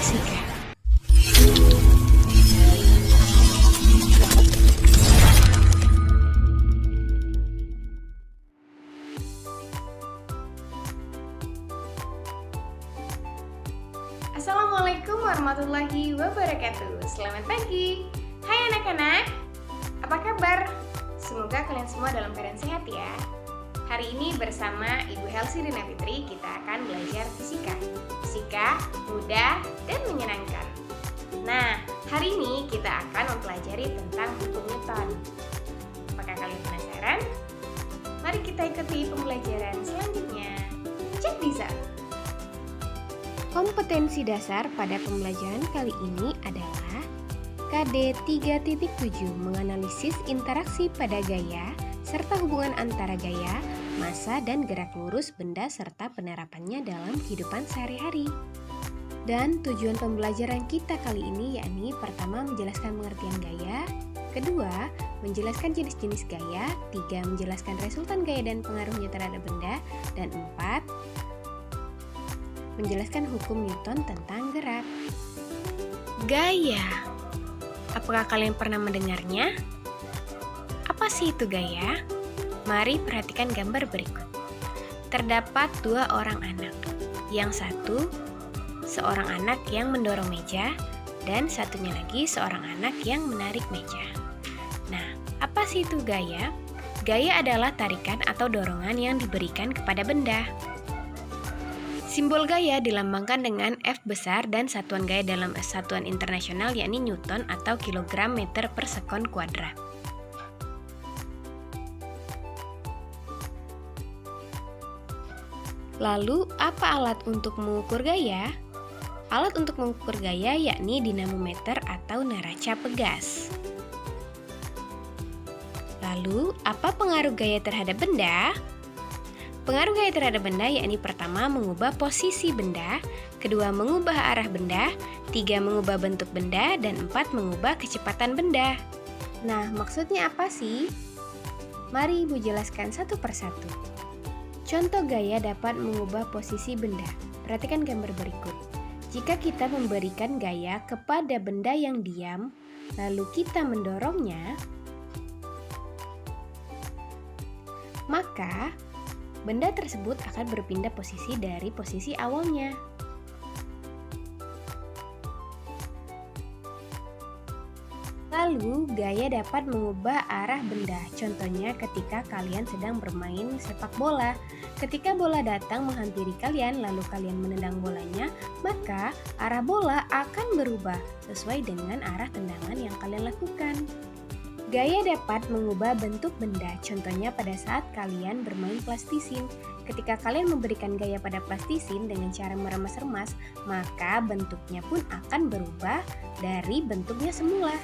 Fisika. Assalamualaikum warahmatullahi wabarakatuh. Selamat pagi. Hai anak-anak, apa kabar? Semoga kalian semua dalam keadaan sehat ya. Hari ini bersama Ibu Helsi Rina Fitri kita akan belajar fisika. Fisika mudah dan menyenangkan. Nah, hari ini kita akan mempelajari tentang hukum Newton. Apakah kalian penasaran? Mari kita ikuti pembelajaran selanjutnya. Cek bisa. Kompetensi dasar pada pembelajaran kali ini adalah KD 3.7 menganalisis interaksi pada gaya serta hubungan antara gaya, massa, dan gerak lurus benda serta penerapannya dalam kehidupan sehari-hari. Dan tujuan pembelajaran kita kali ini yakni pertama menjelaskan pengertian gaya, kedua menjelaskan jenis-jenis gaya, tiga menjelaskan resultan gaya dan pengaruhnya terhadap benda, dan empat menjelaskan hukum Newton tentang gerak. Gaya. Apakah kalian pernah mendengarnya? Apa sih itu gaya? Mari perhatikan gambar berikut. Terdapat dua orang anak. Yang satu, seorang anak yang mendorong meja, dan satunya lagi seorang anak yang menarik meja. Nah, apa sih itu gaya? Gaya adalah tarikan atau dorongan yang diberikan kepada benda. Simbol gaya dilambangkan dengan F besar dan satuan gaya dalam satuan internasional yakni Newton atau kilogram meter per sekon kuadrat. Lalu, apa alat untuk mengukur gaya? Alat untuk mengukur gaya yakni dinamometer atau neraca pegas. Lalu, apa pengaruh gaya terhadap benda? Pengaruh gaya terhadap benda yakni pertama mengubah posisi benda, kedua mengubah arah benda, tiga mengubah bentuk benda, dan empat mengubah kecepatan benda. Nah, maksudnya apa sih? Mari Ibu jelaskan satu persatu. Contoh gaya dapat mengubah posisi benda. Perhatikan gambar berikut. Jika kita memberikan gaya kepada benda yang diam, lalu kita mendorongnya, maka benda tersebut akan berpindah posisi dari posisi awalnya. Lalu, gaya dapat mengubah arah benda. Contohnya ketika kalian sedang bermain sepak bola. Ketika bola datang menghampiri kalian, lalu kalian menendang bolanya, maka arah bola akan berubah sesuai dengan arah tendangan yang kalian lakukan. Gaya dapat mengubah bentuk benda, contohnya pada saat kalian bermain plastisin. Ketika kalian memberikan gaya pada plastisin dengan cara meremas-remas, maka bentuknya pun akan berubah dari bentuknya semula.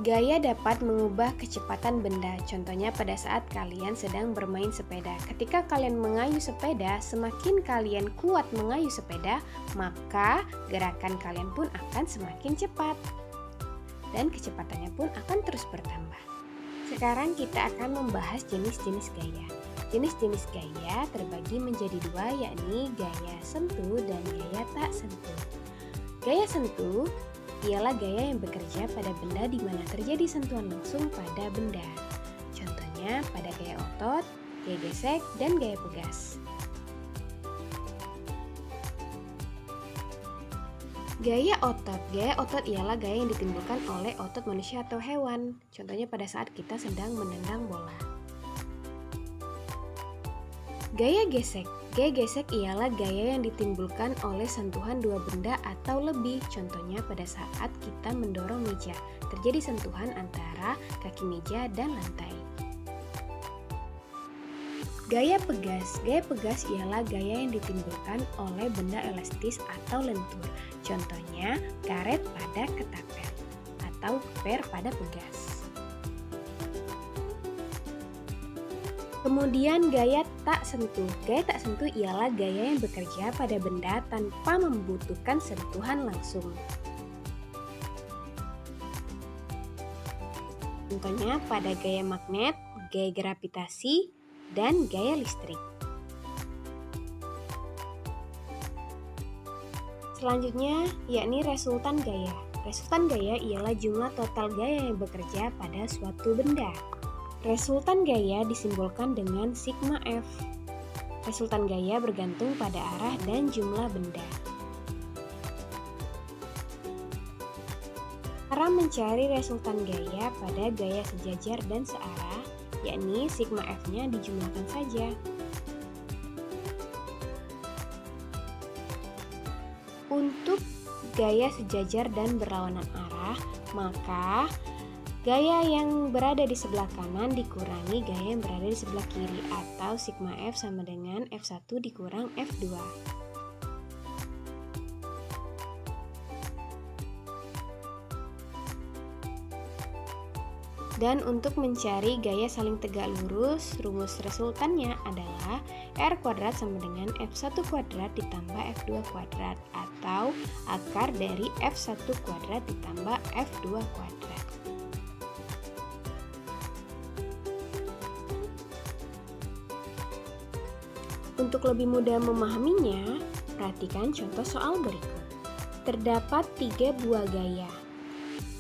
Gaya dapat mengubah kecepatan benda, contohnya pada saat kalian sedang bermain sepeda. Ketika kalian mengayuh sepeda, semakin kalian kuat mengayuh sepeda, maka gerakan kalian pun akan semakin cepat. Dan kecepatannya pun akan terus bertambah. Sekarang kita akan membahas jenis-jenis gaya. Jenis-jenis gaya terbagi menjadi dua, yakni gaya sentuh dan gaya tak sentuh. Gaya sentuh ialah gaya yang bekerja pada benda di mana terjadi sentuhan langsung pada benda. Contohnya pada gaya otot, gaya gesek, dan gaya pegas. Gaya otot. Gaya otot ialah gaya yang ditimbulkan oleh otot manusia atau hewan. Contohnya pada saat kita sedang menendang bola. Gaya gesek. Gaya gesek ialah gaya yang ditimbulkan oleh sentuhan dua benda atau lebih. Contohnya pada saat kita mendorong meja, terjadi sentuhan antara kaki meja dan lantai. Gaya pegas. Gaya pegas ialah gaya yang ditimbulkan oleh benda elastis atau lentur. Contohnya karet pada ketapel atau per pada pegas. Kemudian gaya tak sentuh. Gaya tak sentuh ialah gaya yang bekerja pada benda tanpa membutuhkan sentuhan langsung. Contohnya pada gaya magnet, gaya gravitasi, dan gaya listrik. Selanjutnya, yakni resultan gaya. Resultan gaya ialah jumlah total gaya yang bekerja pada suatu benda. Resultan gaya disimbolkan dengan sigma F. Resultan gaya bergantung pada arah dan jumlah benda. Cara mencari resultan gaya pada gaya sejajar dan searah, yakni sigma F-nya dijumlahkan saja. Untuk gaya sejajar dan berlawanan arah, maka gaya yang berada di sebelah kanan dikurangi gaya yang berada di sebelah kiri, atau sigma F sama dengan F1 dikurang F2. Dan untuk mencari gaya saling tegak lurus, rumus resultannya adalah R kuadrat sama dengan F1 kuadrat ditambah F2 kuadrat, atau akar dari F1 kuadrat ditambah F2 kuadrat. Untuk lebih mudah memahaminya, perhatikan contoh soal berikut. Terdapat 3 buah gaya.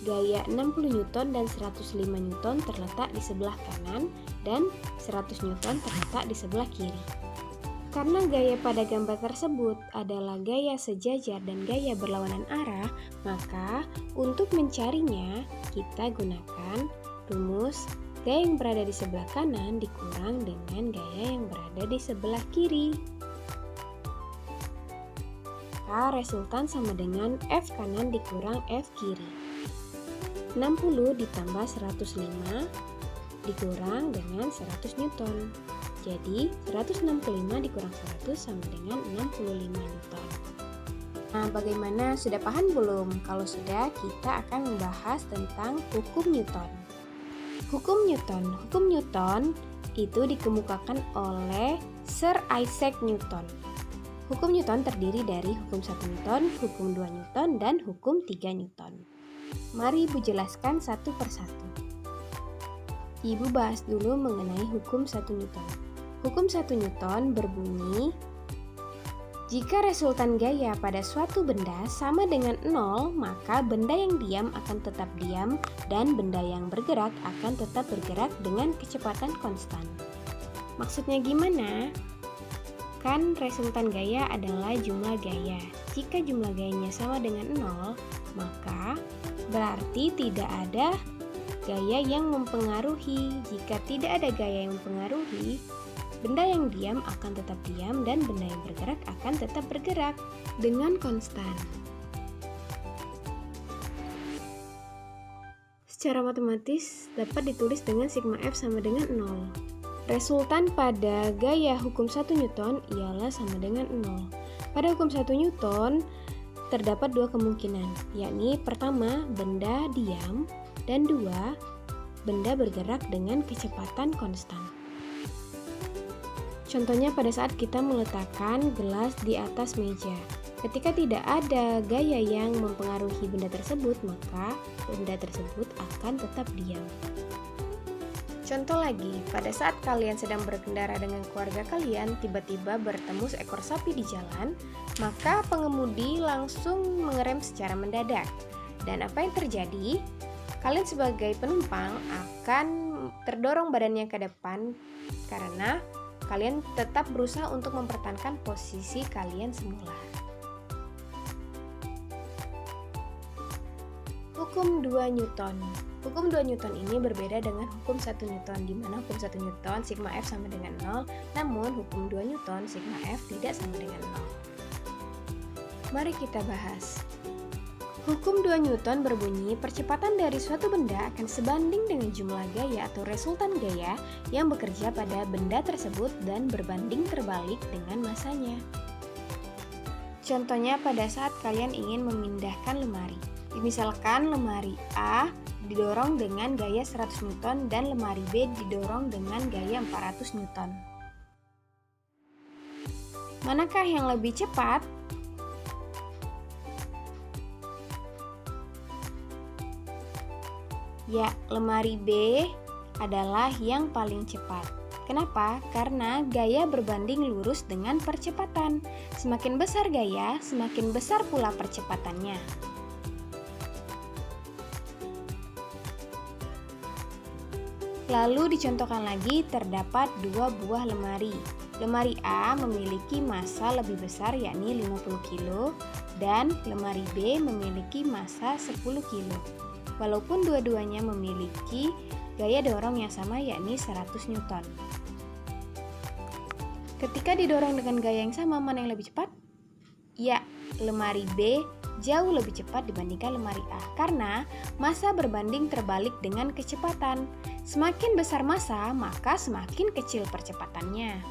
Gaya 60 Newton dan 105 Newton terletak di sebelah kanan dan 100 Newton terletak di sebelah kiri. Karena gaya pada gambar tersebut adalah gaya sejajar dan gaya berlawanan arah, maka untuk mencarinya kita gunakan rumus gaya yang berada di sebelah kanan dikurang dengan gaya yang berada di sebelah kiri. Maka resultan sama dengan F kanan dikurang F kiri. 60 ditambah 105 dikurang dengan 100 Newton. Jadi 165 dikurang 100 sama dengan 65 Newton. Nah, bagaimana? Sudah paham belum? Kalau sudah, kita akan membahas tentang hukum Newton. Hukum Newton itu dikemukakan oleh Sir Isaac Newton. Hukum Newton terdiri dari hukum 1 Newton, hukum 2 Newton, dan hukum 3 Newton. Mari Ibu jelaskan satu persatu. Ibu bahas dulu mengenai hukum 1 Newton. Hukum 1 Newton berbunyi, jika resultan gaya pada suatu benda sama dengan 0, maka benda yang diam akan tetap diam dan benda yang bergerak akan tetap bergerak dengan kecepatan konstan. Maksudnya gimana? Kan resultan gaya adalah jumlah gaya. Jika jumlah gayanya sama dengan 0, maka berarti tidak ada gaya yang mempengaruhi. Jika tidak ada gaya yang mempengaruhi, benda yang diam akan tetap diam dan benda yang bergerak akan tetap bergerak dengan konstan. Secara matematis dapat ditulis dengan sigma F sama dengan 0. Resultan pada gaya hukum 1 Newton ialah sama dengan 0. Pada hukum 1 Newton terdapat dua kemungkinan, yakni pertama, benda diam, dan dua, benda bergerak dengan kecepatan konstan. Contohnya pada saat kita meletakkan gelas di atas meja. Ketika tidak ada gaya yang mempengaruhi benda tersebut, maka benda tersebut akan tetap diam. Contoh lagi, pada saat kalian sedang berkendara dengan keluarga kalian, tiba-tiba bertemu seekor sapi di jalan, maka pengemudi langsung mengerem secara mendadak. Dan apa yang terjadi? Kalian sebagai penumpang akan terdorong badannya ke depan karena kalian tetap berusaha untuk mempertahankan posisi kalian semula. Hukum 2 Newton. Hukum 2 Newton ini berbeda dengan hukum 1 Newton, di mana hukum 1 Newton sigma F sama dengan 0, namun hukum 2 Newton sigma F tidak sama dengan 0. Mari kita bahas. Hukum 2 Newton berbunyi, percepatan dari suatu benda akan sebanding dengan jumlah gaya atau resultan gaya yang bekerja pada benda tersebut dan berbanding terbalik dengan masanya. Contohnya pada saat kalian ingin memindahkan lemari. Misalkan lemari A didorong dengan gaya 100 Newton dan lemari B didorong dengan gaya 400 Newton. Manakah yang lebih cepat? Ya, lemari B adalah yang paling cepat. Kenapa? Karena gaya berbanding lurus dengan percepatan. Semakin besar gaya, semakin besar pula percepatannya. Lalu dicontohkan lagi, terdapat dua buah lemari. Lemari A memiliki massa lebih besar yakni 50 kg dan lemari B memiliki massa 10 kg. Walaupun dua-duanya memiliki gaya dorong yang sama yakni 100 Newton. Ketika didorong dengan gaya yang sama, mana yang lebih cepat? Ya, lemari B jauh lebih cepat dibandingkan lemari A karena massa berbanding terbalik dengan kecepatan. Semakin besar massa, maka semakin kecil percepatannya.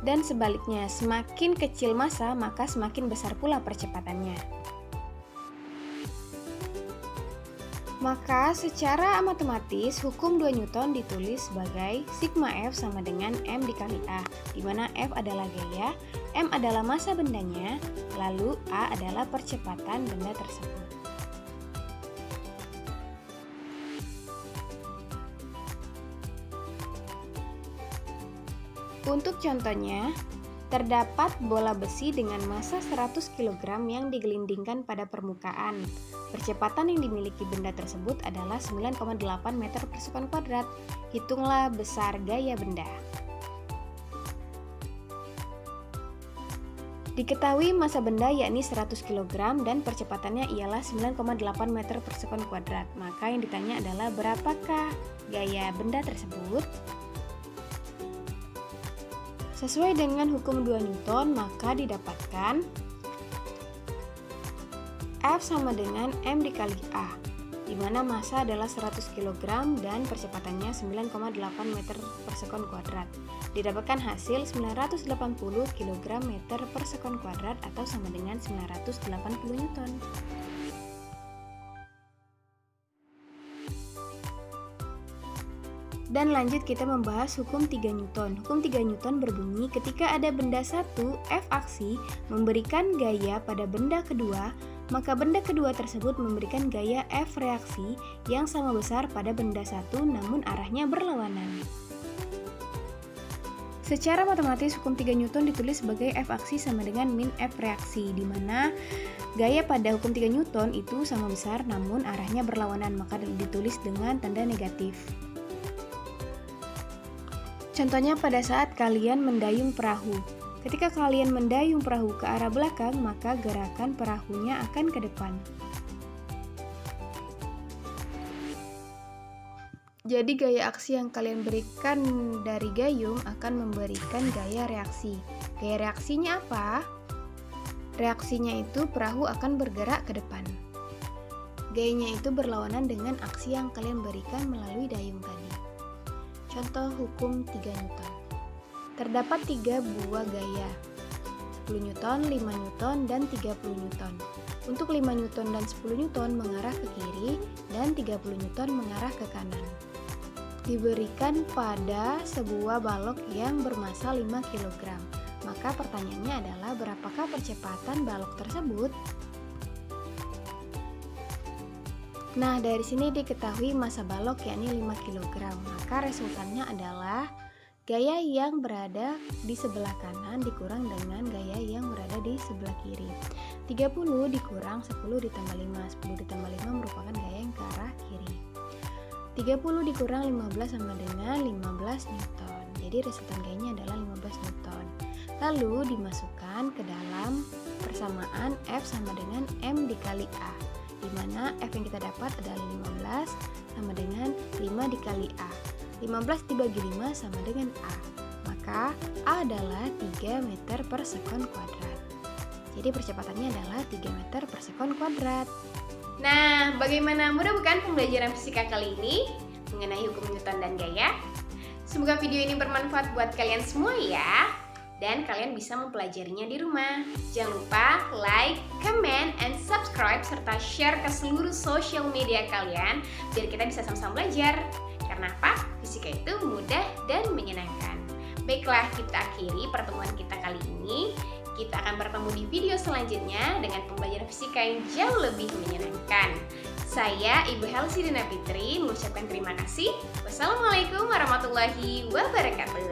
Dan sebaliknya, semakin kecil massa, maka semakin besar pula percepatannya. Maka secara matematis, hukum 2 Newton ditulis sebagai sigma F sama dengan M dikali A, di mana F adalah gaya, M adalah massa bendanya, lalu A adalah percepatan benda tersebut. Untuk contohnya, terdapat bola besi dengan massa 100 kg yang digelindingkan pada permukaan. Percepatan yang dimiliki benda tersebut adalah 9,8 meter per sekon kuadrat. Hitunglah besar gaya benda. Diketahui massa benda yakni 100 kg dan percepatannya ialah 9,8 meter per sekon kuadrat. Maka yang ditanya adalah berapakah gaya benda tersebut? Sesuai dengan hukum 2 Newton, maka didapatkan F sama dengan M dikali A, di mana massa adalah 100 kg dan percepatannya 9,8 meter per sekon kuadrat. Didapatkan hasil 980 kg meter per sekon kuadrat atau sama dengan 980 Newton. Dan lanjut kita membahas hukum 3 Newton. Hukum 3 Newton berbunyi ketika ada benda satu, F aksi, memberikan gaya pada benda kedua, maka benda kedua tersebut memberikan gaya F reaksi yang sama besar pada benda satu namun arahnya berlawanan. Secara matematis, hukum 3 Newton ditulis sebagai F aksi sama dengan min F reaksi, di mana gaya pada hukum 3 Newton itu sama besar namun arahnya berlawanan, maka ditulis dengan tanda negatif. Contohnya pada saat kalian mendayung perahu. Ketika kalian mendayung perahu ke arah belakang, maka gerakan perahunya akan ke depan. Jadi gaya aksi yang kalian berikan dari gayung akan memberikan gaya reaksi. Gaya reaksinya apa? Reaksinya itu perahu akan bergerak ke depan. Gayanya itu berlawanan dengan aksi yang kalian berikan melalui dayung tadi. Contoh hukum 3 Newton. Terdapat 3 buah gaya, 10 Newton, 5 Newton, dan 30 Newton. Untuk 5 Newton dan 10 Newton mengarah ke kiri dan 30 Newton mengarah ke kanan. Diberikan pada sebuah balok yang bermassa 5 kg. Maka pertanyaannya adalah berapakah percepatan balok tersebut? Nah, dari sini diketahui massa balok yakni 5 kg. Maka resultannya adalah gaya yang berada di sebelah kanan dikurang dengan gaya yang berada di sebelah kiri. 30 dikurang 10 ditambah 5. 10 ditambah 5 merupakan gaya yang ke arah kiri. 30 dikurang 15 sama dengan 15 Newton. Jadi resultan gayanya adalah 15 Newton. Lalu dimasukkan ke dalam persamaan F sama dengan M dikali A, di mana F yang kita dapat adalah 15 sama dengan 5 dikali A. 15 dibagi 5 sama dengan A. Maka A adalah 3 meter per sekon kuadrat. Jadi percepatannya adalah 3 meter per sekon kuadrat. Nah, bagaimana mudah bukan pembelajaran fisika kali ini mengenai hukum Newton dan gaya? Semoga video ini bermanfaat buat kalian semua ya. Dan kalian bisa mempelajarinya di rumah. Jangan lupa like, comment, and subscribe serta share ke seluruh sosial media kalian biar kita bisa sama-sama belajar. Karena apa? Fisika itu mudah dan menyenangkan. Baiklah, kita akhiri pertemuan kita kali ini. Kita akan bertemu di video selanjutnya dengan pembelajaran fisika yang jauh lebih menyenangkan. Saya Ibu Helsirina Fitri mengucapkan terima kasih. Wassalamualaikum warahmatullahi wabarakatuh. warahmatullahi wabarakatuh.